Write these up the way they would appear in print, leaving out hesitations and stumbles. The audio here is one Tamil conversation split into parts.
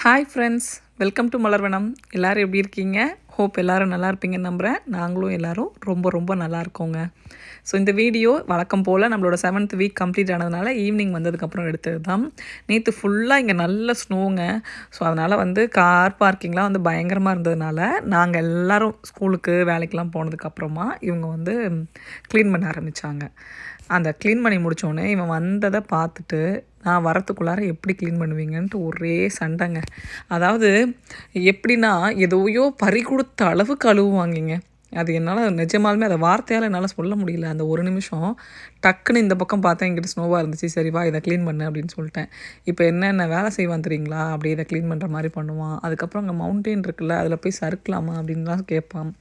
Hi friends, welcome to Malarvanam. எல்லோரும் எப்படி இருக்கீங்க? ஹோப் எல்லோரும் நல்லா இருப்பீங்கன்னு நம்புகிறேன். நாங்களும் எல்லோரும் ரொம்ப ரொம்ப நல்லா இருக்கோங்க. ஸோ இந்த வீடியோ வழக்கம் போல் நம்மளோட 7th வீக் கம்ப்ளீட் ஆனதுனால ஈவினிங் வந்ததுக்கப்புறம் எடுத்தது தான். நேற்று ஃபுல்லாக இங்கே நல்ல ஸ்னோங்க. ஸோ அதனால் கார் பார்க்கிங்லாம் பயங்கரமாக இருந்ததுனால நாங்கள் எல்லோரும் ஸ்கூலுக்கு வேலைக்கெலாம் போனதுக்கப்புறமா இவங்க க்ளீன் பண்ண ஆரம்பித்தாங்க. அந்த க்ளீன் பண்ணி முடித்தோடனே இவன் வந்ததை பார்த்துட்டு நான் வரத்துக்குள்ளார எப்படி க்ளீன் பண்ணுவீங்கன்ட்டு ஒரே சண்டைங்க. அதாவது எப்படின்னா எதோயோ பறி கொடுத்த அளவுக்கு அழுவுவாங்கிங்க. அது என்னால் நிஜமாலுமே அதை வார்த்தையால் என்னால் சொல்ல முடியல. அந்த ஒரு நிமிஷம் டக்குன்னு இந்த பக்கம் பார்த்தேன், எங்கிட்ட ஸ்னோவாக இருந்துச்சு. சரி வா இதை க்ளீன் பண்ணு அப்படின்னு சொல்லிட்டேன். இப்போ என்னென்ன வேலை செய்வான் தெரியுங்களா? அப்படியே இதை க்ளீன் பண்ணுற மாதிரி பண்ணுவான். அதுக்கப்புறம் அங்கே மவுண்டெயின் இருக்குல்ல, அதில் போய் சறுக்கலாமா அப்படின்லாம் கேட்பான்.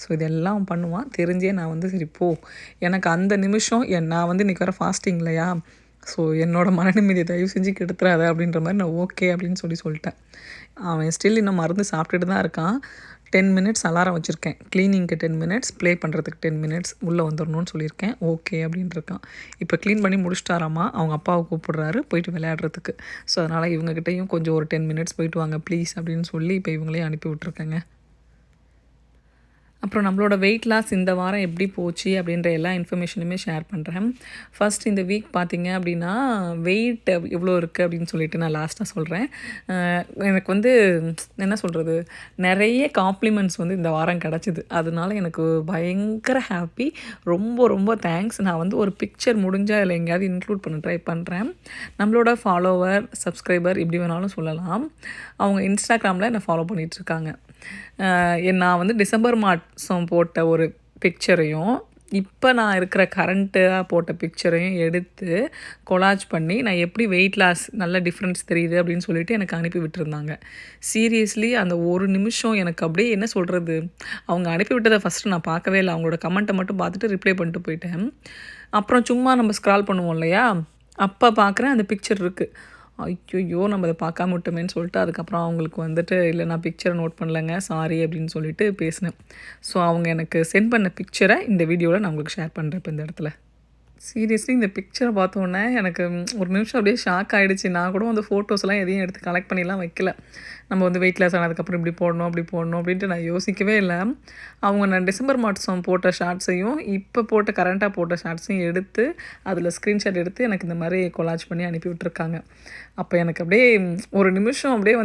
ஸோ இதெல்லாம் பண்ணுவான். தெரிஞ்சே நான் சரி போ, எனக்கு அந்த நிமிஷம் நான் இன்றைக்கி வர ஃபாஸ்டிங் இல்லையா, ஸோ என்னோடய மன நிம்மதியை தயவு செஞ்சு கெடுத்துறாத அப்படின்ற மாதிரி நான் ஓகே அப்படின்னு சொல்லிட்டேன். அவன் ஸ்டில் இன்னும் மருந்து சாப்பிட்டுட்டு தான் இருக்கான். 10 மினிட்ஸ் அலாரம் வச்சுருக்கேன். க்ளீனிங்க்கு 10 மினிட்ஸ், ப்ளே பண்ணுறதுக்கு 10 மினிட்ஸ், உள்ளே வந்துடணும்னு சொல்லியிருக்கேன். ஓகே அப்படின்னு இருக்கான். இப்போ க்ளீன் பண்ணி முடிச்சிட்டாராமா. அவங்க அப்பாவை கூப்பிடுறாரு போயிட்டு விளையாடுறதுக்கு. ஸோ அதனால் இவங்ககிட்டையும் கொஞ்சம் ஒரு 10 மினிட்ஸ் போயிட்டு வாங்க ப்ளீஸ் அப்படின்னு சொல்லி இப்போ இவங்களையும் அனுப்பி விட்ருக்கேங்க. அப்புறம் நம்மளோட வெயிட் லாஸ் இந்த வாரம் எப்படி போச்சு அப்படின்ற எல்லா இன்ஃபர்மேஷனுமே ஷேர் பண்ணுறேன். ஃபஸ்ட் இந்த வீக் பார்த்திங்க அப்படின்னா வெயிட் எவ்வளோ இருக்குது அப்படின்னு சொல்லிட்டு நான் லாஸ்ட்டாக சொல்கிறேன். எனக்கு என்ன சொல்கிறது, நிறைய காம்ப்ளிமெண்ட்ஸ் இந்த வாரம் கிடச்சிது. அதனால எனக்கு பயங்கர ஹாப்பி. ரொம்ப ரொம்ப தேங்க்ஸ். நான் ஒரு பிக்சர் முடிஞ்சால் அதில் எங்கேயாவது இன்க்ளூட் பண்ண ட்ரை பண்ணுறேன். நம்மளோட ஃபாலோவர், சப்ஸ்கிரைபர் எப்படி வேணாலும் சொல்லலாம். அவங்க இன்ஸ்டாகிராமில் என்னை ஃபாலோ பண்ணிகிட்ருக்காங்க. நான் டிசம்பர் மாதம் போட்ட ஒரு பிக்சரையும் இப்போ நான் இருக்கிற கரண்ட்டாக போட்ட பிக்சரையும் எடுத்து கொலாஜ் பண்ணி நான் எப்படி வெயிட் லாஸ் நல்ல டிஃப்ரென்ஸ் தெரியுது அப்படின்னு சொல்லிட்டு எனக்கு அனுப்பி விட்டுருந்தாங்க. சீரியஸ்லி அந்த ஒரு நிமிஷம் எனக்கு அப்படியே என்ன சொல்கிறது, அவங்க அனுப்பி விட்டதை ஃபஸ்ட்டு நான் பார்க்கவே இல்லை. அவங்களோட கமெண்ட்டை மட்டும் பார்த்துட்டு ரிப்ளை பண்ணிட்டு போயிட்டேன். அப்புறம் சும்மா நம்ம ஸ்க்ரால் பண்ணுவோம் இல்லையா, அப்போ பார்க்குறேன் அந்த பிக்சர் இருக்குது. ஐயோ நம்ம அதை பார்க்காம விட்டோமேன்னு சொல்லிட்டு அதுக்கப்புறம் அவங்களுக்கு இல்லை நான் பிக்சரை நோட் பண்ணலைங்க சாரி அப்படின்னு சொல்லிட்டு பேசினேன். ஸோ அவங்க எனக்கு சென்ட் பண்ண பிக்சரை இந்த வீடியோவில் நான் உங்களுக்கு ஷேர் பண்ணுறேன் இப்போ இந்த இடத்துல. சீரியஸ்லி இந்த பிக்சரை பார்த்தோன்னே எனக்கு ஒரு நிமிஷம் அப்படியே ஷாக் ஆகிடுச்சு. நான் கூட ஃபோட்டோஸ்லாம் எதையும் எடுத்து கலெக்ட் பண்ணிலாம் வைக்கல. நம்ம வெயிட் லாஸ் ஆனதுக்கப்புறம் இப்படி போடணும் அப்படி போடணும் அப்படின்ட்டு நான் யோசிக்கவே இல்லை. அவங்க நான் டிசம்பர் மாதம் போட்ட ஷார்ட்ஸையும் இப்போ போட்ட கரண்ட்டாக போட்ட ஷார்ட்ஸையும் எடுத்து அதில் ஸ்க்ரீன்ஷாட் எடுத்து எனக்கு இந்த மாதிரி கொலாஜ் பண்ணி அனுப்பி விட்டுருக்காங்க. அப்போ எனக்கு அப்படியே ஒரு நிமிஷம் அப்படியே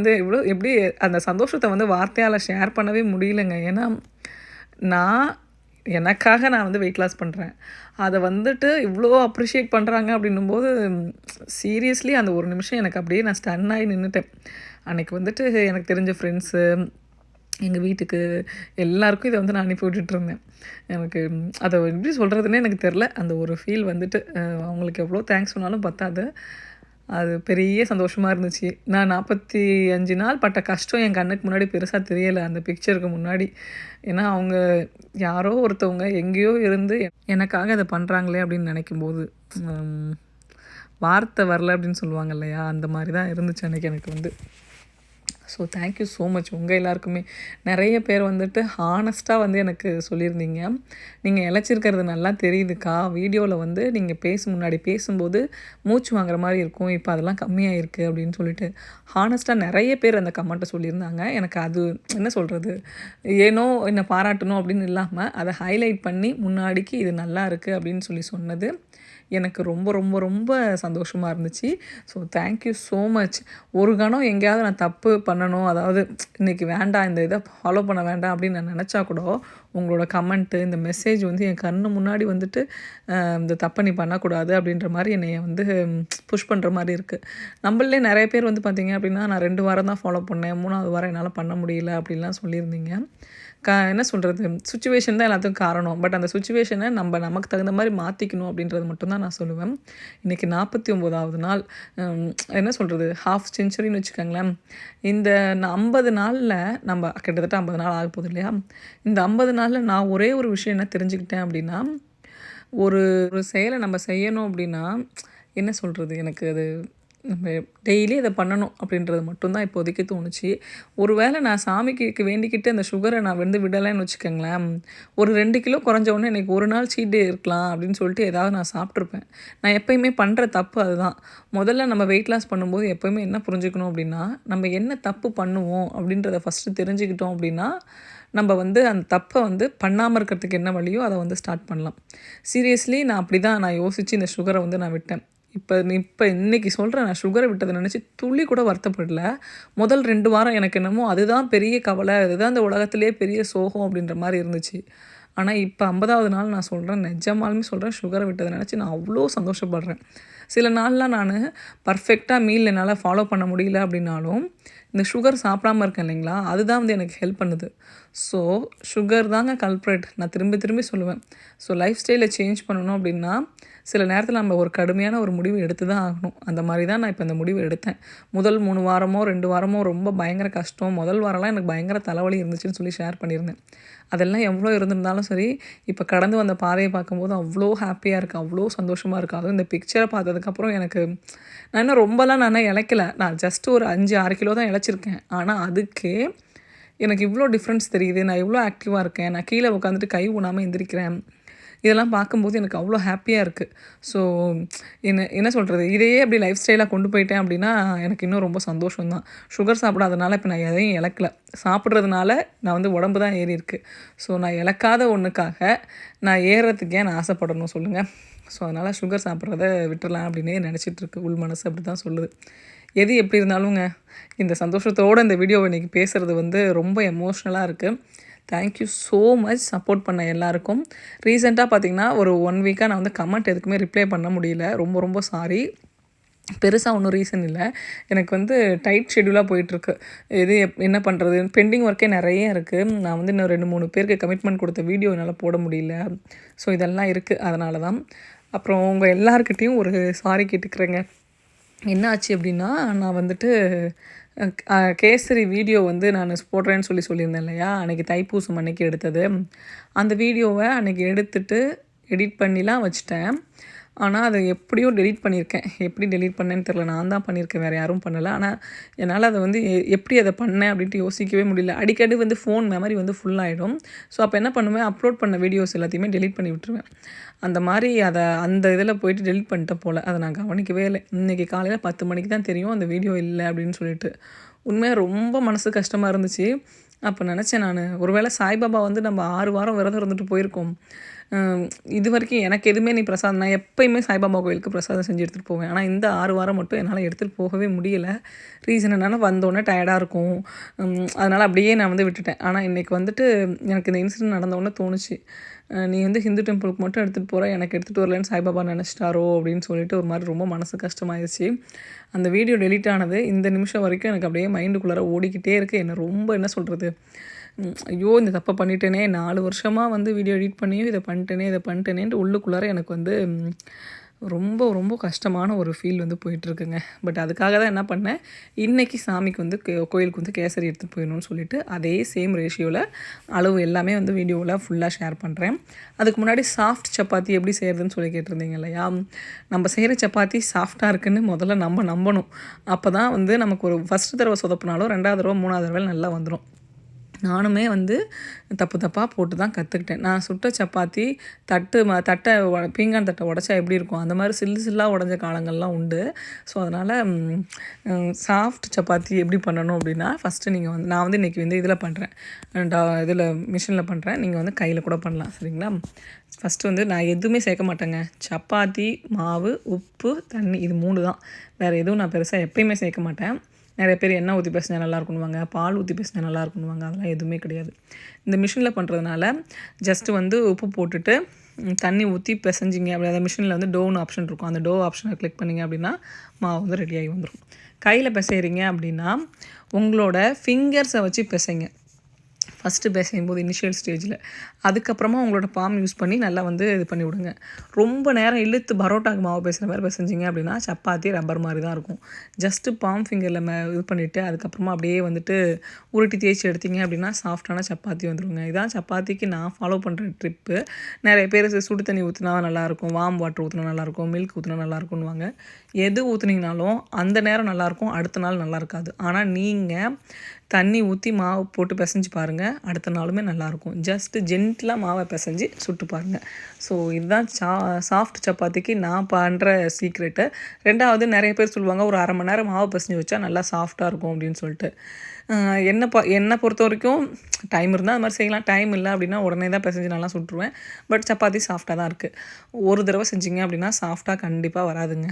எப்படி அந்த சந்தோஷத்தை வார்த்தையால் ஷேர் பண்ணவே முடியலைங்க. ஏன்னா எனக்காக நான் வெயிட் லாஸ் பண்ணுறேன். அதை இவ்வளோ அப்ரிஷியேட் பண்ணுறாங்க அப்படின்னும்போது சீரியஸ்லி அந்த ஒரு நிமிஷம் எனக்கு அப்படியே நான் ஸ்டன் ஆகி நின்றுட்டேன். அன்றைக்கி எனக்கு தெரிஞ்ச ஃப்ரெண்ட்ஸு, எங்கள் வீட்டுக்கு எல்லாருக்கும் இதை நான் அனுப்பி விட்டுட்டுருந்தேன். எனக்கு அதை எப்படி சொல்கிறதுனே எனக்கு தெரில. அந்த ஒரு ஃபீல் அவங்களுக்கு எவ்வளோ தேங்க்ஸ் சொன்னாலும் பத்தாது. அது பெரிய சந்தோஷமாக இருந்துச்சு. நான் 45 நாள் பட்ட கஷ்டம் என் கண்ணுக்கு முன்னாடி பெருசாக தெரியலை அந்த பிக்சருக்கு முன்னாடி. ஏன்னா அவங்க யாரோ ஒருத்தவங்க எங்கேயோ இருந்து எனக்காக அதை பண்ணுறாங்களே அப்படின்னு நினைக்கும்போது வார்த்தை வரல அப்படின்னு சொல்லுவாங்க இல்லையா, அந்த மாதிரி தான் இருந்துச்சு அன்றைக்கி எனக்கு. So thank you so much. உங்கள் எல்லாருக்குமே நிறைய பேர் ஹானஸ்ட்டாக எனக்கு சொல்லியிருந்தீங்க, நீங்கள் இழைச்சிருக்கிறது நல்லா தெரியுதுக்கா, வீடியோவில் நீங்கள் முன்னாடி பேசும்போது மூச்சு வாங்குற மாதிரி இருக்கும், இப்போ அதெல்லாம் கம்மியாக இருக்குது அப்படின்னு சொல்லிட்டு ஹானஸ்ட்டாக நிறைய பேர் அந்த கமெண்ட்டை சொல்லியிருந்தாங்க. எனக்கு அது என்ன சொல்கிறது, ஏனோ என்னை பாராட்டணும் அப்படின்னு இல்லாமல் அதை ஹைலைட் பண்ணி முன்னாடிக்கு இது நல்லா இருக்குது அப்படின்னு சொன்னது எனக்கு ரொம்ப ரொம்ப ரொம்ப சந்தோஷமாக இருந்துச்சு. So thank you so much. ஒரு கணம் எங்கேயாவது நான் தப்பு பண்ணணும், அதாவது இன்றைக்கி வேண்டாம் இந்த இதை ஃபாலோ பண்ண வேண்டாம் அப்படின்னு நான் நினச்சா கூட உங்களோட கமெண்ட்டு, இந்த மெசேஜ் என் கண்ணு முன்னாடி இந்த தப்பை நீ பண்ணக்கூடாது அப்படின்ற மாதிரி என்னை புஷ் பண்ணுற மாதிரி இருக்குது. நம்மளே நிறைய பேர் பார்த்தீங்க அப்படின்னா நான் 2 வாரம் தான் ஃபாலோ பண்ணேன், 3வது வாரம் என்னால் பண்ண முடியல அப்படின்லாம் சொல்லியிருந்தீங்க. என்ன சொல்கிறது, சுச்சுவேஷன் தான் எல்லாத்துக்கும் காரணம். பட் அந்த சுச்சுவேஷனை நமக்கு தகுந்த மாதிரி மாற்றிக்கணும் அப்படின்றது மட்டும்தான் நான் சொல்லுவேன். இன்றைக்கி 49வது நாள், என்ன சொல்கிறது, ஹாஃப் செஞ்சுரின்னு வச்சுக்கோங்களேன். இந்த 50 நாளில் நம்ம கிட்டத்தட்ட 50 நாள் ஆக போகுது இல்லையா, இந்த 50 நாளில் நான் ஒரே ஒரு விஷயம் என்ன தெரிஞ்சுக்கிட்டேன் அப்படின்னா, ஒரு செயலை நம்ம செய்யணும் அப்படின்னா என்ன சொல்கிறது, எனக்கு அது நம்ம டெய்லி இதை பண்ணணும் அப்படின்றது மட்டும்தான் இப்போதைக்கு தோணுச்சு. ஒரு வேளை நான் சாமிக்கு வேண்டிக்கிட்டு அந்த சுகரை நான் வந்து விடலைன்னு வச்சுக்கோங்களேன், ஒரு 2 கிலோ குறைஞ்ச உடனே இன்றைக்கி ஒரு நாள் சீட் டே இருக்கலாம் அப்படின்னு சொல்லிட்டு ஏதாவது நான் சாப்பிட்ருப்பேன். நான் எப்பயுமே பண்ணுற தப்பு அதுதான். முதல்ல நம்ம வெயிட் லாஸ் பண்ணும்போது எப்போயுமே என்ன புரிஞ்சுக்கணும் அப்படின்னா, நம்ம என்ன தப்பு பண்ணுவோம் அப்படின்றத ஃபஸ்ட்டு தெரிஞ்சுக்கிட்டோம் அப்படின்னா, நம்ம வந்து அந்த தப்பை வந்து பண்ணாமல் இருக்கிறதுக்கு என்ன வழியோ அதை வந்து ஸ்டார்ட் பண்ணலாம். சீரியஸ்லி நான் அப்படி தான் நான் யோசித்து இந்த சுகரை வந்து நான் விட்டேன். இப்போ இன்றைக்கி சொல்கிறேன், நான் சுகரை விட்டதை நினச்சி துளி கூட வருத்தப்படல. முதல் 2 வாரம் எனக்கு என்னமோ அதுதான் பெரிய கவலை, அதுதான் இந்த உலகத்திலே பெரிய சோகம் அப்படின்ற மாதிரி இருந்துச்சு. ஆனால் இப்போ 50வது நாள் நான் சொல்கிறேன், நிஜமாலுமே சொல்கிறேன், சுகரை விட்டதை நினச்சி நான் அவ்வளோ சந்தோஷப்படுறேன். சில நாள்லாம் நான் பர்ஃபெக்டாக மீல் என்னால் ஃபாலோ பண்ண முடியல அப்படின்னாலும், இந்த சுகர் சாப்பிடாமல் இருக்கேன் இல்லைங்களா, அதுதான் வந்து எனக்கு ஹெல்ப் பண்ணுது. ஸோ சுகர் தாங்க கல்ப்ரேட். நான் திரும்பி திரும்பி சொல்லுவேன். ஸோ லைஃப் ஸ்டைலை சேஞ்ச் பண்ணணும் அப்படின்னா, சில நேரத்தில் நம்ம ஒரு கடுமையான ஒரு முடிவு எடுத்து தான் ஆகணும். அந்த மாதிரி தான் நான் இப்போ இந்த முடிவு எடுத்தேன். முதல் 3 வாரமோ 2 வாரமோ ரொம்ப பயங்கர கஷ்டம். முதல் வாரம்லாம் எனக்கு பயங்கர தலைவலி இருந்துச்சுன்னு சொல்லி ஷேர் பண்ணியிருந்தேன். அதெல்லாம் எவ்வளோ இருந்திருந்தாலும் சரி, இப்போ கடந்து வந்த பாதையை பார்க்கும்போது அவ்வளோ ஹாப்பியாக இருக்குது, அவ்வளோ சந்தோஷமாக இருக்குது. அதுவும் இந்த பிக்சரை பார்த்ததுக்கப்புறம் எனக்கு நான் இன்னும் ரொம்பலாம் நான் இளைக்கல. நான் ஜஸ்ட் ஒரு 5, 6 கிலோ தான் இளைச்சிருக்கேன். ஆனால் அதுக்கே எனக்கு இவ்வளோ டிஃப்ரென்ஸ் தெரியுது. நான் இவ்வளோ ஆக்டிவாக இருக்கேன். நான் கீழே உட்காந்துட்டு கை ஊனாமல் எந்திரிக்கிறேன். இதெல்லாம் பார்க்கும்போது எனக்கு அவ்வளோ ஹாப்பியாக இருக்குது. ஸோ என்ன சொல்கிறது, இதையே அப்படி லைஃப் ஸ்டைலாக கொண்டு போயிட்டேன் அப்படின்னா எனக்கு இன்னும் ரொம்ப சந்தோஷம் தான். சுகர் சாப்பிடாதனால இப்போ நான் எதையும் இழக்கல. சாப்பிட்றதுனால நான் வந்து உடம்பு தான் ஏறி இருக்குது. ஸோ நான் இழக்காத ஒன்றுக்காக நான் ஏறுறதுக்கு ஏன் நான் ஆசைப்படணும் சொல்லுங்கள். ஸோ அதனால் சுகர் சாப்பிட்றத விட்டுறலாம் அப்படின்னே நினச்சிட்ருக்கு. உள் மனசு அப்படி தான் சொல்லுது. எது எப்படி இருந்தாலுங்க, இந்த சந்தோஷத்தோடு இந்த வீடியோவை இன்றைக்கி பேசுகிறது வந்து ரொம்ப எமோஷ்னலாக இருக்குது. தேங்க்யூ ஸோ மச் சப்போர்ட் பண்ண எல்லாருக்கும். ரீசெண்டாக பார்த்திங்கன்னா ஒரு 1 வீக்காக நான் வந்து கமெண்ட் எதுக்குமே ரிப்ளை பண்ண முடியல. ரொம்ப ரொம்ப சாரி. பெருசாக ஒன்றும் ரீசன் இல்லை. எனக்கு வந்து டைட் ஷெட்யூலாக போயிட்டுருக்கு. எது என்ன பண்ணுறது, பெண்டிங் ஒர்க்கே நிறைய இருக்குது. நான் வந்து இன்னும் 2, 3 பேருக்கு கமிட்மெண்ட் கொடுத்த வீடியோ என்னால் போட முடியல. ஸோ இதெல்லாம் இருக்குது. அதனால தான். அப்புறம் உங்கள் எல்லாருக்கிட்டேயும் ஒரு சாரி கேட்டுக்கிறேங்க. என்ன ஆச்சு அப்படின்னா, நான் வந்துட்டு கேசரி வீடியோ வந்து நான் போடுறேன்னு சொல்லியிருந்தேன் இல்லையா, அன்றைக்கி தைப்பூசம் அன்றைக்கி எடுத்தது. அந்த வீடியோவை அன்றைக்கி எடுத்துட்டு எடிட் பண்ணிலாம் வச்சுட்டேன். ஆனால் அதை எப்படியோ டெலீட் பண்ணியிருக்கேன். எப்படி டெலீட் பண்ணேன்னு தெரில. நான் தான் பண்ணியிருக்கேன், வேறு யாரும் பண்ணலை. ஆனால் என்னால் அதை வந்து எப்படி அதை பண்ணேன் அப்படின்ட்டு யோசிக்கவே முடியல. அடிக்கடி வந்து ஃபோன் மெமரி வந்து ஃபுல்லாகிடும். ஸோ அப்போ என்ன பண்ணுவேன், அப்லோட் பண்ண வீடியோஸ் எல்லாத்தையுமே டெலீட் பண்ணி விட்டுருவேன். அந்த மாதிரி அந்த இதில் போயிட்டு டெலீட் பண்ணிட்டேன் போல். அதை நான் கவனிக்கவே இல்லை. இன்றைக்கி காலையில் 10 மணிக்கு தான் தெரியும் அந்த வீடியோ இல்லை அப்படின்னு சொல்லிட்டு. உண்மையாக ரொம்ப மனசு கஷ்டமாக இருந்துச்சு. அப்போ நினச்சேன் நான், ஒருவேளை சாய்பாபா வந்து நம்ம 6 வாரம் விரதம் இருந்துட்டு போயிருக்கோம். இது வரைக்கும் எனக்கு எதுவுமே நீ பிரசாதம், நான் எப்போயுமே சாய்பாபா கோயிலுக்கு பிரசாதம் செஞ்சு எடுத்துகிட்டு போவேன். ஆனால் இந்த 6 வாரம் மட்டும் என்னால் எடுத்துகிட்டு போகவே முடியலை. ரீசன் என்னென்னா, வந்தோடனே டயர்டாக இருக்கும். அதனால் அப்படியே நான் வந்து விட்டுட்டேன். ஆனால் இன்றைக்கி வந்துட்டு எனக்கு இந்த இன்சிடென்ட் நடந்தோடனே தோணுச்சு, நீ வந்து ஹிந்து டெம்பிளுக்கு மட்டும் எடுத்துகிட்டு போகிற, எனக்கு எடுத்துகிட்டு வரலன்னு சாய்பாபா நினச்சிட்டாரோ அப்படின்னு சொல்லிட்டு ஒரு மாதிரி ரொம்ப மனசு கஷ்டமாயிடுச்சு. அந்த வீடியோ டெலீட் ஆனது இந்த நிமிஷம் வரைக்கும் எனக்கு அப்படியே மைண்டுக்குள்ளார ஓடிக்கிட்டே இருக்குது. என்ன ரொம்ப என்ன சொல்கிறது, ஐயோ இந்த தப்பை பண்ணிட்டேனே, 4 வருஷமாக வந்து வீடியோ எடிட் பண்ணியும் இதை பண்ணிட்டேனேன்ட்டு உள்ளுக்குள்ளார எனக்கு வந்து ரொம்ப ரொம்ப கஷ்டமான ஒரு ஃபீல் வந்து போயிட்டுருக்குங்க. பட் அதுக்காக தான் என்ன பண்ணேன், இன்றைக்கி சாமிக்கு வந்து கோயிலுக்கு வந்து கேசரி எடுத்துகிட்டு போயிடணும்னு சொல்லிட்டு அதே சேம் ரேஷியோவில் அளவு எல்லாமே வந்து வீடியோவில் ஃபுல்லாக ஷேர் பண்ணுறேன். அதுக்கு முன்னாடி சாஃப்ட் சப்பாத்தி எப்படி செய்கிறதுன்னு சொல்லி கேட்டிருந்தீங்க இல்லையா. நம்ம செய்கிற சப்பாத்தி சாஃப்டாக இருக்குதுன்னு முதல்ல நம்ம நம்பணும். அப்போ தான் வந்து நமக்கு ஒரு ஃபஸ்ட்டு தடவை சொதப்பினாலும் 2வது தடவை 3வது தடவை நல்லா வந்துடும். நானுமே வந்து தப்பாக போட்டு தான் கற்றுக்கிட்டேன். நான் சுட்ட சப்பாத்தி தட்டை பீங்கான் தட்டை உடச்சா எப்படி இருக்கும், அந்த மாதிரி சில்லாக உடஞ்ச காலங்கள்லாம் உண்டு. ஸோ அதனால் சாஃப்ட் சப்பாத்தி எப்படி பண்ணணும் அப்படின்னா, ஃபஸ்ட்டு நீங்கள் வந்து நான் வந்து இன்றைக்கி வந்து இதில் பண்ணுறேன், இதில் மிஷினில் பண்ணுறேன். நீங்கள் வந்து கையில் கூட பண்ணலாம், சரிங்களா. ஃபஸ்ட்டு வந்து நான் எதுவுமே சேர்க்க மாட்டேங்க. சப்பாத்தி மாவு, உப்பு, தண்ணி, இது 3 தான். வேறு எதுவும் நான் பெருசாக எப்பயுமே சேர்க்க மாட்டேன். நிறைய பேர் எண்ணெய் ஊற்றி பேசினா நல்லா இருக்குன்னுவாங்க, பால் ஊற்றி பேசினா நல்லா இருக்குன்னுவாங்க. அதெல்லாம் எதுவுமே கிடையாது. இந்த மிஷினில் பண்ணுறதுனால ஜஸ்ட்டு வந்து உப்பு போட்டுட்டு தண்ணி ஊற்றி பிசைஞ்சிங்க அப்படி, அந்த மிஷினில் வந்து டோன்னு ஆப்ஷன் இருக்கும். அந்த டோ ஆப்ஷனை கிளிக் பண்ணிங்க அப்படின்னா மாவு வந்து ரெடியாகி வந்துடும். கையில் பிசைகிறீங்க அப்படின்னா உங்களோட ஃபிங்கர்ஸை வச்சு பிசைங்க. ஃபஸ்ட்டு பேசும்போது இனிஷியல் ஸ்டேஜில். அதுக்கப்புறமா உங்களோட பாம் யூஸ் பண்ணி நல்லா வந்து இது பண்ணி விடுங்க. ரொம்ப நேரம் இழுத்து பரோட்டாக்கு மாவு பேசுகிற மாதிரி பேசஞ்சிங்க அப்படின்னா சப்பாத்தி ரப்பர் மாதிரி தான் இருக்கும். ஜஸ்ட்டு பாம் ஃபிங்கரில் இது பண்ணிவிட்டு அதுக்கப்புறமா அப்படியே வந்துட்டு உருட்டி தேய்ச்சி எடுத்திங்க அப்படின்னா சாஃப்டான சப்பாத்தி வந்துடுங்க. இதான் சப்பாத்திக்கு நான் ஃபாலோ பண்ணுற ட்ரிப்பு. நிறைய பேர் சுடு தண்ணி ஊற்றினா நல்லாயிருக்கும், வார்ம் வாட்டர் ஊற்றினா நல்லாயிருக்கும், மில்க் ஊற்றினா நல்லாயிருக்குன்னுவாங்க. எது ஊற்றுனீங்கனாலும் அந்த நேரம் நல்லாயிருக்கும், அடுத்த நாள் நல்லா இருக்காது. ஆனால் நீங்கள் தண்ணி ஊற்றி மாவு போட்டு பிசைஞ்சு பாருங்கள், அடுத்த நாளுமே நல்லாயிருக்கும். ஜஸ்ட்டு ஜென்டிலாக மாவை பிசைஞ்சு சுட்டு பாருங்கள். ஸோ இதுதான் சாஃப்ட் சப்பாத்திக்கு நான் பண்ணுற சீக்ரெட்டு. 2வது நிறைய பேர் சொல்லுவாங்க ஒரு அரை மணி நேரம் மாவு பிசைஞ்சு வச்சா நல்லா சாஃப்டாக இருக்கும் அப்படின்னு சொல்லிட்டு. என்னை பொறுத்த வரைக்கும் டைம் இருந்தால் அது மாதிரி செய்யலாம். டைம் இல்லை அப்படின்னா உடனே தான் பிசைஞ்சு நல்லா சுட்டுருவேன். பட் சப்பாத்தி சாஃப்டாக தான் இருக்குது. ஒரு தடவை செஞ்சிங்க அப்படின்னா சாஃப்டாக கண்டிப்பாக வராதுங்க.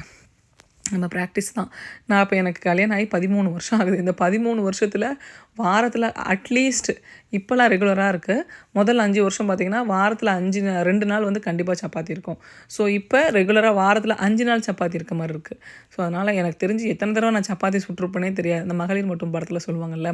நம்ம ப்ராக்டிஸ் தான். நான் இப்போ எனக்கு கல்யாணம் ஆகி 13 வருஷம் ஆகுது. இந்த 13 வருஷத்தில் வாரத்தில் அட்லீஸ்ட் இப்போலாம் ரெகுலராக இருக்குது. முதல்ல 5 வருஷம் பார்த்திங்கன்னா வாரத்தில் 2 நாள் வந்து கண்டிப்பாக சப்பாத்தி இருக்கும். ஸோ இப்போ ரெகுலராக வாரத்தில் 5 நாள் சப்பாத்தி இருக்க மாதிரி இருக்குது. ஸோ அதனால் எனக்கு தெரிஞ்சு எத்தனை தடவை நான் சப்பாத்தி சுட்டிருப்பேனே தெரியாது. இந்த மகளிர் மட்டும் படத்தில் சொல்லுவாங்கள்ல,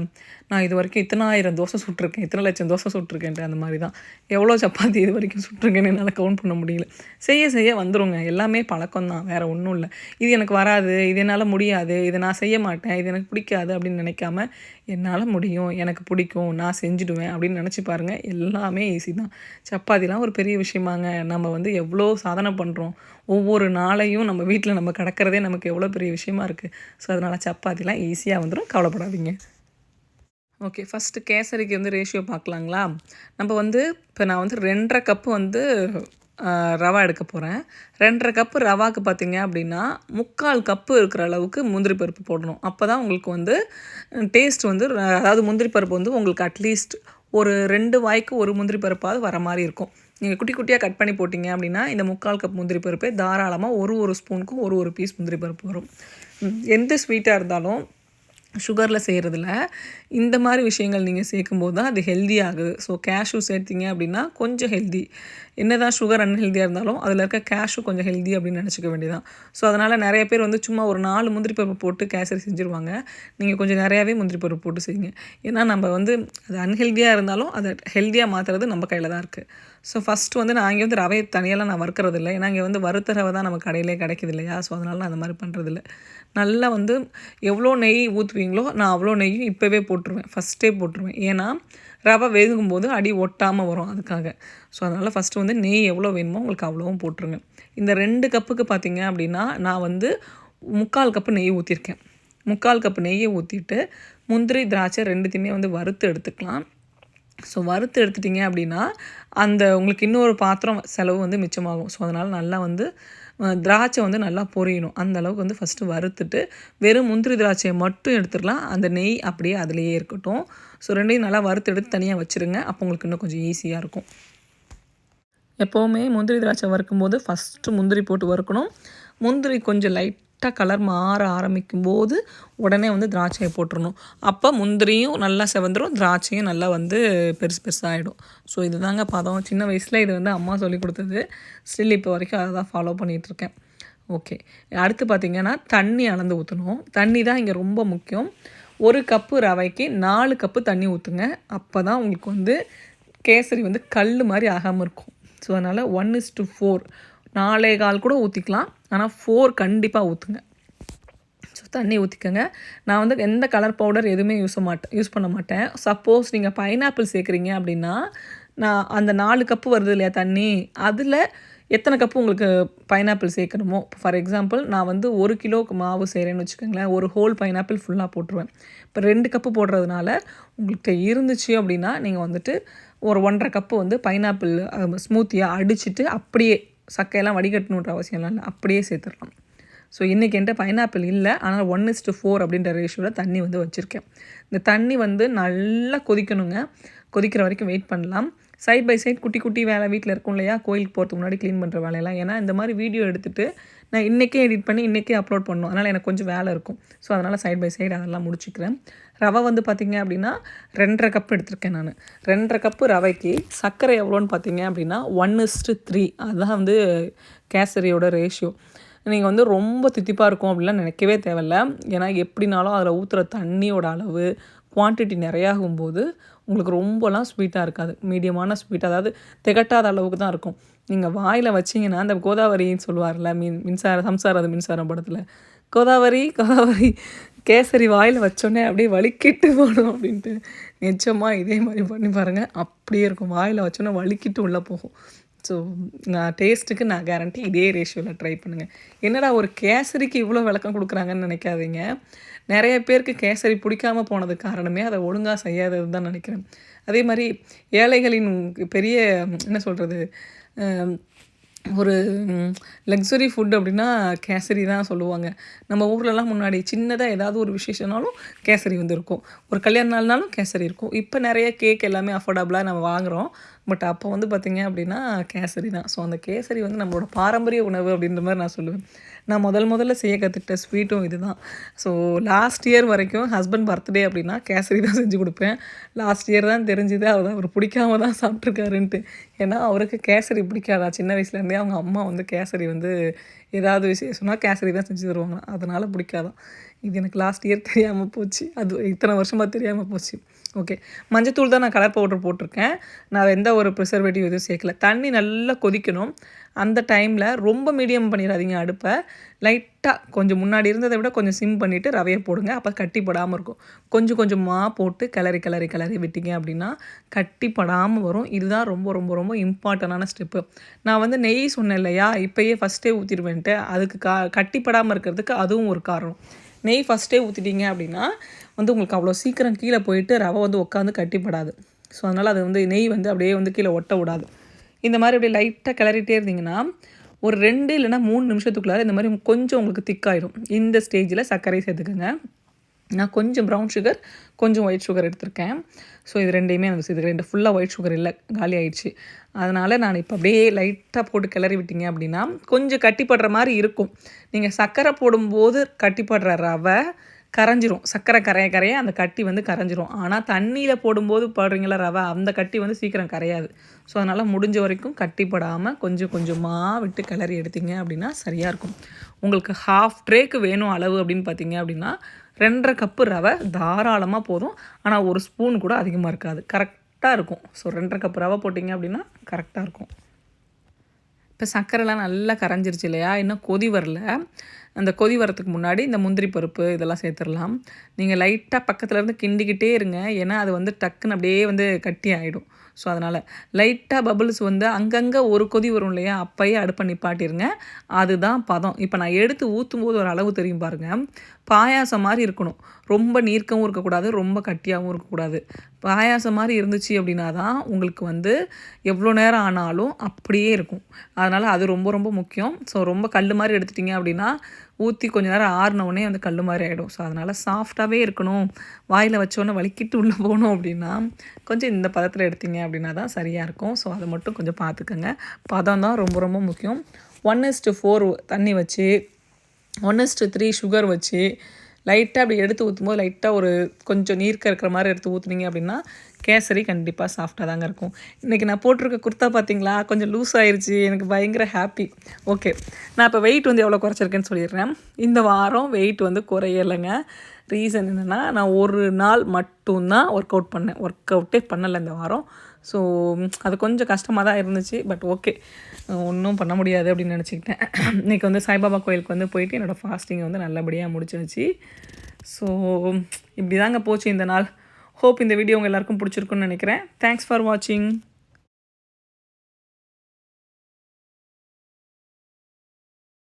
நான் இது வரைக்கும் இத்தனை ஆயிரம் தோசை சுட்டிருக்கேன், இத்தனை லட்சம் தோசை சுட்டிருக்கேன்ட்டு. அந்த மாதிரி தான் எவ்வளோ சப்பாத்தி இது வரைக்கும் சுட்டிருக்கேன்னு என்னால் கவுண்ட் பண்ண முடியல. செய்ய வந்துருங்க. எல்லாமே பழக்கம் தான், வேறு ஒன்றும் இல்லை. இது எனக்கு வராது, இது என்னால் முடியாது, இதை நான் செய்ய மாட்டேன், இது எனக்கு பிடிக்காது அப்படின்னு நினைக்காம என்னால் முடியும், எனக்கு பிடிக்கும், நான் செஞ்சுடுவேன் அப்படின்னு நினச்சி பாருங்கள். எல்லாமே ஈஸி தான். சப்பாத்திலாம் ஒரு பெரிய விஷயமாங்க. நம்ம வந்து எவ்வளோ சாதனை பண்ணுறோம். ஒவ்வொரு நாளையும் நம்ம வீட்டில் நம்ம கிடக்கிறதே நமக்கு எவ்வளோ பெரிய விஷயமா இருக்குது. ஸோ அதனால் சப்பாத்திலாம் ஈஸியாக வந்துடும், கவலைப்படாதீங்க. ஓகே, ஃபஸ்ட்டு கேசரிக்கு வந்து ரேஷியோ பார்க்கலாங்களா? நம்ம வந்து இப்போ நான் வந்து 2.5 கப்பு வந்து ரவா எடுக்க போகிறேன். 2.5 கப்பு ரவாவுக்கு பார்த்திங்க அப்படின்னா 3/4 கப்பு இருக்கிற அளவுக்கு முந்திரி பருப்பு போடணும். அப்போ தான் உங்களுக்கு வந்து டேஸ்ட் வந்து அதாவது முந்திரி பருப்பு வந்து உங்களுக்கு அட்லீஸ்ட் ஒரு 2 வாய்க்கு ஒரு முந்திரி பருப்பாவது வர மாதிரி இருக்கும். நீங்கள் குட்டி குட்டியாக கட் பண்ணி போட்டிங்க அப்படின்னா இந்த 3/4 கப் முந்திரி பருப்பே தாராளமாக ஒரு ஸ்பூனுக்கும் ஒரு பீஸ் முந்திரி பருப்பு வரும். எந்த ஸ்வீட்டாக இருந்தாலும் சுகரில் செய்கிறதுல இந்த மாதிரி விஷயங்கள் நீங்கள் சேர்க்கும்போது தான் அது ஹெல்த்தியாகுது. ஸோ கேஷ்யூ சேர்த்திங்க அப்படின்னா கொஞ்சம் ஹெல்தி. என்ன தான் சுகர் அன்ஹெல்தியாக இருந்தாலும் அதில் இருக்க கேஷ்யூ கொஞ்சம் ஹெல்தி அப்படின்னு நினச்சிக்க வேண்டியதான். ஸோ அதனால் நிறைய பேர் வந்து சும்மா ஒரு 4 முந்திரி பருப்பு போட்டு கேசரி செஞ்சுருவாங்க. நீங்கள் கொஞ்சம் நிறையாவே முந்திரி பருப்பு போட்டு செய்யுங்க. ஏன்னா நம்ம வந்து அது அன்ஹெல்தியாக இருந்தாலும் அதை ஹெல்த்தியாக மாற்றுறது நம்ம கையில் தான் இருக்குது. ஸோ ஃபஸ்ட்டு வந்து நான் இங்கே வந்து ரவையை தனியெல்லாம் நான் வறுக்கிறது இல்லை. ஏன்னா இங்கே வந்து வறுத்த ரவை தான் நம்ம கடையிலே கிடைக்கிது இல்லையா? ஸோ அதனால நான் அந்த மாதிரி பண்ணுறதில்ல. நல்லா வந்து எவ்வளோ நெய் ஊற்றுவீங்களோ நான் அவ்வளோ நெய்யும் இப்போவே போட்டுருவேன், ஃபஸ்ட்டே போட்டுருவேன். ஏன்னா ரவை வேகும்போது அடி ஒட்டாமல் வரும் அதுக்காக. ஸோ அதனால் ஃபஸ்ட்டு வந்து நெய் எவ்வளோ வேணுமோ உங்களுக்கு அவ்வளோவும் போட்டுருங்க. இந்த 2 கப்புக்கு பார்த்திங்க அப்படின்னா நான் வந்து 3/4 கப்பு நெய் ஊற்றிருக்கேன். 3/4 கப்பு நெய்யை ஊற்றிட்டு முந்திரி திராட்சை 2த்தையுமே வந்து வறுத்து எடுத்துக்கலாம். ஸோ வறுத்து எடுத்துட்டிங்க அப்படின்னா அந்த உங்களுக்கு இன்னொரு பாத்திரம் செலவு வந்து மிச்சமாகும். ஸோ அதனால் நல்லா வந்து திராட்சை வந்து நல்லா பொரியணும். அந்த அளவுக்கு வந்து ஃபஸ்ட்டு வறுத்துட்டு வெறும் முந்திரி திராட்சையை மட்டும் எடுத்துடலாம். அந்த நெய் அப்படியே அதிலேயே இருக்கட்டும். ஸோ 2யும் நல்லா வறுத்து எடுத்து தனியாக வச்சுருங்க. அப்போ உங்களுக்கு இன்னும் கொஞ்சம் ஈஸியாக இருக்கும். எப்போவுமே முந்திரி திராட்சை வறுக்கும்போது ஃபஸ்ட்டு முந்திரி போட்டு வறுக்கணும். முந்திரி கொஞ்சம் லைட்டாக கலர் மாற ஆரம்பிக்கும் போது உடனே வந்து திராட்சையை போட்டுடணும். அப்போ முந்திரியும் நல்லா செவந்துடும், திராட்சையும் நல்லா வந்து பெருசாகிடும். ஸோ இதுதாங்க பதம். சின்ன வயசில் இது வந்து அம்மா சொல்லி கொடுத்தது. ஸ்டில் இப்போ வரைக்கும் அதை தான் ஃபாலோ பண்ணிகிட்ருக்கேன். ஓகே, அடுத்து பார்த்திங்கன்னா தண்ணி அளந்து ஊற்றணும். தண்ணி தான் இங்கே ரொம்ப முக்கியம். 1 கப்பு ரவைக்கு 4 கப்பு தண்ணி ஊற்றுங்க. அப்போ தான் உங்களுக்கு வந்து கேசரி வந்து கல் மாதிரி ஆகாமல் இருக்கும். ஸோ அதனால் 1:4 4.25 கூட ஊற்றிக்கலாம். ஆனால் 4 கண்டிப்பாக ஊற்றுங்க. ஸோ தண்ணி ஊற்றிக்கோங்க. நான் வந்து எந்த கலர் பவுடர் எதுவுமே யூஸ் பண்ண மாட்டேன். சப்போஸ் நீங்கள் பைனாப்பிள் சேர்க்குறீங்க அப்படின்னா நான் அந்த 4 கப்பு வருது இல்லையா தண்ணி, அதில் எத்தனை கப்பு உங்களுக்கு பைனாப்பிள் சேர்க்கணுமோ. ஃபார் எக்ஸாம்பிள் நான் வந்து 1 கிலோவுக்கு மாவு செய்கிறேன்னு வச்சுக்கோங்களேன், ஒரு ஹோல் பைனாப்பிள் ஃபுல்லாக போட்டுருவேன். இப்போ 2 கப்பு போடுறதுனால உங்களுக்கு இருந்துச்சு அப்படின்னா நீங்கள் வந்துட்டு ஒரு 1.5 கப்பு வந்து பைனாப்பிள் ஸ்மூத்தியாக அடிச்சுட்டு அப்படியே சக்கையெல்லாம் வடிகட்டணுன்ற அவசியம்லாம் இல்லை, அப்படியே சேர்த்துடலாம். ஸோ இன்றைக்கி என்கிட்ட பைனாப்பிள் இல்லை, ஆனால் 1:4 அப்படின்ற ரேஷியோவில் தண்ணி வந்து வச்சுருக்கேன். இந்த தண்ணி வந்து நல்லா கொதிக்கணுங்க. கொதிக்கிற வரைக்கும் வெயிட் பண்ணலாம். சைட் பை சைட் குட்டி குட்டி வேலை வீட்டில் இருக்கும் இல்லையா, கோயிலுக்கு போகிறதுக்கு முன்னாடி க்ளீன் பண்ணுற வேலையெல்லாம். ஏன்னா இந்த மாதிரி வீடியோ எடுத்துகிட்டு நான் இன்றைக்கே எடிட் பண்ணி இன்றைக்கே அப்லோட் பண்ணணும். அதனால் எனக்கு கொஞ்சம் வேலை இருக்கும். ஸோ அதனால் சைட் பை சைடு அதெல்லாம் முடிச்சுக்கிறேன். ரவை வந்து பார்த்திங்க அப்படின்னா 2.5 கப் எடுத்திருக்கேன் நான். 2.5 கப்பு ரவைக்கு சர்க்கரை எவ்வளோன்னு பார்த்திங்க அப்படின்னா 1:3. அதுதான் வந்து கேசரியோட ரேஷியோ. நீங்கள் வந்து ரொம்ப தித்திப்பாக இருக்கும் அப்படிலாம் நினைக்கவே தேவையில்ல. ஏன்னா எப்படினாலும் அதில் ஊற்றுற தண்ணியோட அளவு குவான்டிட்டி நிறையாகும்போது உங்களுக்கு ரொம்பலாம் ஸ்வீட்டாக இருக்காது. மீடியமான ஸ்வீட், அதாவது திகட்டாத அளவுக்கு தான் இருக்கும். நீங்கள் வாயில் வச்சிங்கன்னா அந்த கோதாவரின்னு சொல்லுவார்ல, சம்சாரம் அது மின்சாரம் படத்தில், கோதாவரி கோதாவரி கேசரி வாயில் வச்சோடனே அப்படியே வலிக்கிட்டு போகணும் அப்படின்ட்டு. நிஜமாக இதே மாதிரி பண்ணி பாருங்கள், அப்படியே இருக்கும். வாயில் வச்சோன்னே வலிக்கிட்டு உள்ளே போகும். ஸோ நான் டேஸ்ட்டுக்கு நான் கேரண்டி இதே ரேஷியோவில் ட்ரை பண்ணுங்கள். என்னடா ஒரு கேசரிக்கு இவ்வளோ விளக்கம் கொடுக்குறாங்கன்னு நினைக்காதீங்க. நிறைய பேருக்கு கேசரி பிடிக்காமல் போனது காரணமே அதை ஒழுங்காக செய்யாதது தான் நினைக்கிறேன். அதே மாதிரி ஏழைகளின் பெரிய என்ன சொல்கிறது, ஒரு லக்ஸுரி ஃபுட் அப்படின்னா கேசரி தான் சொல்லுவாங்க. நம்ம ஊர்லலாம் முன்னாடி சின்னதாக ஏதாவது ஒரு விசேஷனாலும் கேசரி வந்து இருக்கும். ஒரு கல்யாண நாள்னாலும் கேசரி இருக்கும். இப்போ நிறைய கேக் எல்லாமே அஃபோர்டபுளாக நம்ம வாங்குகிறோம். பட் அப்போ வந்து பார்த்திங்க அப்படின்னா கேசரி தான். ஸோ அந்த கேசரி வந்து நம்மளோட பாரம்பரிய உணவு அப்படின்ற மாதிரி நான் சொல்லுவேன். நான் முதல்ல செய்ய கற்றுக்கிட்ட ஸ்வீட்டும் இது தான். ஸோ லாஸ்ட் இயர் வரைக்கும் ஹஸ்பண்ட் பர்த்டே அப்படின்னா கேசரி தான் செஞ்சு கொடுப்பேன். லாஸ்ட் இயர் தான் தெரிஞ்சுது அவர் பிடிக்காம தான் சாப்பிட்ருக்காருன்ட்டு. ஏன்னா அவருக்கு கேசரி பிடிக்காதா. சின்ன வயசுலேருந்தே அவங்க அம்மா வந்து கேசரி வந்து ஏதாவது விசேஷம்னா கேசரி தான் செஞ்சு தருவாங்க. அதனால் பிடிக்காதான். இது எனக்கு லாஸ்ட் இயர் தெரியாமல் போச்சு. அது இத்தனை வருஷமாக தெரியாமல் போச்சு. ஓகே, மஞ்சத்தூள் தான் நான் கலர் பவுடர் போட்டிருக்கேன். நான் எந்த ஒரு ப்ரிசர்வேட்டிவ் எதுவும் சேர்க்கல. தண்ணி நல்லா கொதிக்கணும். அந்த டைமில் ரொம்ப மீடியம் பண்ணிடாதீங்க அடுப்பை. லைட்டாக கொஞ்சம் முன்னாடி இருந்ததை விட கொஞ்சம் சிம் பண்ணிவிட்டு ரவையை போடுங்க. அப்போ கட்டிப்படாமல் இருக்கும். கொஞ்சம் கொஞ்சமாக போட்டு கிளறி விட்டிங்க அப்படின்னா கட்டிப்படாமல் வரும். இதுதான் ரொம்ப ரொம்ப ரொம்ப இம்பார்ட்டண்டான ஸ்டெப்பு. நான் வந்து நெய் சொன்னேன் இல்லையா, இப்போயே ஃபஸ்ட்டே ஊற்றிடுவேன்ட்டு. அதுக்கு கட்டிப்படாமல் இருக்கிறதுக்கு அதுவும் ஒரு காரணம். நெய் ஃபஸ்ட்டே ஊற்றிட்டீங்க அப்படின்னா வந்து உங்களுக்கு அவ்வளோ சீக்கிரம் கீழே போயிட்டு ரவை வந்து உட்காந்து கட்டிப்படாது. ஸோ அதனால் அது வந்து நெய் வந்து அப்படியே வந்து கீழே ஒட்ட விடாது. இந்த மாதிரி அப்படியே லைட்டாக கிளறிட்டே இருந்தீங்கன்னா ஒரு 2 இல்லைனா 3 நிமிஷத்துக்குள்ளார இந்த மாதிரி கொஞ்சம் உங்களுக்கு திக்காயிடும். இந்த ஸ்டேஜில் சர்க்கரை சேர்த்துக்கோங்க. நான் கொஞ்சம் ப்ரௌன் சுகர், கொஞ்சம் ஒயிட் சுகர் எடுத்திருக்கேன். ஸோ இது ரெண்டையுமே எனக்கு சேர்த்துக்கிறேன். ஃபுல்லாக ஒயிட் சுகர் இல்லை, காலி ஆயிடுச்சு. அதனால் நான் இப்போ அப்படியே லைட்டாக போட்டு கிளறி விட்டிங்க அப்படின்னா கொஞ்சம் கட்டிப்படுற மாதிரி இருக்கும். நீங்கள் சர்க்கரை போடும்போது கட்டிப்படுற ரவை கரைஞ்சிரும். சர்க்கரை கரைய அந்த கட்டி வந்து கரைஞ்சிரும். ஆனால் தண்ணியில் போடும்போது போடுறீங்களா ரவை, அந்த கட்டி வந்து சீக்கிரம் கரையாது. ஸோ அதனால் முடிஞ்ச வரைக்கும் கட்டிப்படாமல் கொஞ்சம் கொஞ்சமாக விட்டு கிளறி எடுத்திங்க அப்படின்னா சரியாக இருக்கும். உங்களுக்கு ஹாஃப் ட்ரேக்கு வேணும் அளவு அப்படின்னு பார்த்தீங்க அப்படின்னா 2.5 கப்பு ரவை தாராளமாக போதும். ஆனால் ஒரு ஸ்பூன் கூட அதிகமாக இருக்காது, கரெக்டாக இருக்கும். ஸோ 2.5 கப்பு ரவை போட்டிங்க அப்படின்னா கரெக்டாக இருக்கும். இப்போ சர்க்கரைலாம் நல்லா கரைஞ்சிருச்சு இல்லையா, இன்னும் கொதி வரல. அந்த கொதி வரத்துக்கு முன்னாடி இந்த முந்திரி பருப்பு இதெல்லாம் சேர்த்துடலாம். நீங்கள் லைட்டாக பக்கத்துலேருந்து கிண்டிக்கிட்டே இருங்க. ஏன்னா அது வந்து டக்குன்னு அப்படியே வந்து கட்டி ஆகிடும். ஸோ அதனால் லைட்டாக பபுள்ஸ் வந்து அங்கங்கே ஒரு கொதி வரும் இல்லையா, அப்போயே அடுப்பை நிப்பாட்டிருங்க. அதுதான் பதம். இப்போ நான் எடுத்து ஊற்றும்போது ஒரு அளவு தெரியும் பாருங்கள். பாயாசம் மாதிரி இருக்கணும். ரொம்ப நீர்க்கவும் இருக்கக்கூடாது, ரொம்ப கட்டியாகவும் இருக்கக்கூடாது. பாயாசம் மாதிரி இருந்துச்சு அப்படின்னா தான் உங்களுக்கு வந்து எவ்வளோ நேரம் ஆனாலும் அப்படியே இருக்கும். அதனால் அது ரொம்ப ரொம்ப முக்கியம். ஸோ ரொம்ப கல் மாதிரி எடுத்துட்டிங்க அப்படின்னா ஊற்றி கொஞ்சம் நேரம் ஆறினவுடனே வந்து கல் மாதிரி ஆகிடும். ஸோ அதனால் சாஃப்டாகவே இருக்கணும், வாயில் வச்சோன்னே வலிக்கிட்டு உள்ளே போகணும் அப்படின்னா கொஞ்சம் இந்த பதத்தில் எடுத்திங்க அப்படின்னா தான் சரியாக இருக்கும். ஸோ அதை மட்டும் கொஞ்சம் பார்த்துக்கோங்க. பதம் தான் ரொம்ப ரொம்ப முக்கியம். 1:4 தண்ணி வச்சு 1:3 சுகர் வச்சு லைட்டாக அப்படி எடுத்து ஊற்றும்போது லைட்டாக ஒரு கொஞ்சம் நீர்க்க இருக்கிற மாதிரி எடுத்து ஊற்றுனீங்க அப்படின்னா கேசரி கண்டிப்பாக சாஃப்டாக தாங்க இருக்கும். இன்றைக்கி நான் போட்டிருக்க குர்த்தா பார்த்தீங்களா, கொஞ்சம் லூஸ் ஆயிடுச்சு. எனக்கு பயங்கர ஹாப்பி. ஓகே, நான் இப்போ வெயிட் வந்து எவ்வளோ குறைச்சிருக்கேன்னு சொல்லிடுறேன். இந்த வாரம் வெயிட் வந்து குறையலைங்க. ரீசன் என்னென்னா, நான் ஒரு நாள் மட்டும்தான் ஒர்க் அவுட்டே பண்ணலை இந்த வாரம். ஸோ அது கொஞ்சம் கஷ்டமாக தான் இருந்துச்சு. பட் ஓகே, ஒன்றும் பண்ண முடியாது அப்படின்னு நினச்சிக்கிட்டேன். இன்றைக்கி வந்து சாய்பாபா கோயிலுக்கு வந்து போயிட்டு என்னோடய ஃபாஸ்டிங்கை வந்து நல்லபடியாக முடிச்சிருச்சு. ஸோ இப்படி தாங்க போச்சு இந்த நாள். ஹோப் இந்த வீடியோ உங்கள் எல்லாருக்கும் பிடிச்சிருக்குன்னு நினைக்கிறேன். தேங்க்ஸ் ஃபார் வாட்சிங்.